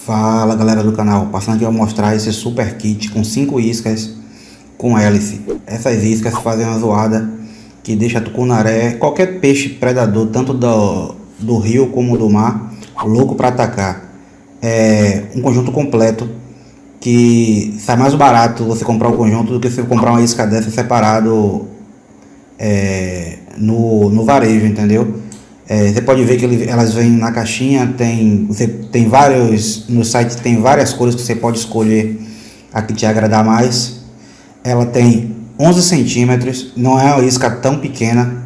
Fala galera do canal, passando aqui a mostrar esse super kit com 5 iscas com hélice. Essas iscas fazem uma zoada que deixa tucunaré, qualquer peixe predador, tanto do rio como do mar, louco para atacar. É um conjunto completo que sai mais barato você comprar o conjunto do que você comprar uma isca dessa separado no varejo, entendeu? Você pode ver que elas vêm na caixinha, tem vários, no site tem várias cores que você pode escolher a que te agradar mais. Ela tem 11 centímetros, não é uma isca tão pequena,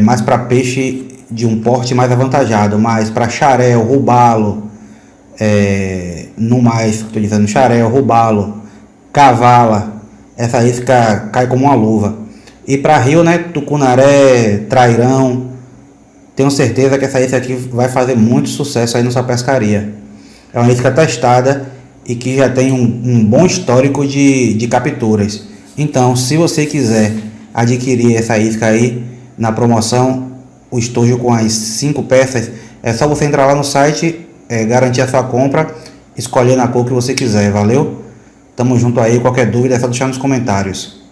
mais para peixe de um porte mais avantajado, mas para xarel, robalo, no mais, estou dizendo xarel, robalo, cavala, essa isca cai como uma luva. E para rio, né, tucunaré, trairão, tenho certeza que essa isca aqui vai fazer muito sucesso aí na sua pescaria. É uma isca testada e que já tem um bom histórico de capturas. Então, se você quiser adquirir essa isca aí na promoção, o estojo com as 5 peças, é só você entrar lá no site, garantir a sua compra, escolhendo a cor que você quiser, valeu? Tamo junto aí, qualquer dúvida é só deixar nos comentários.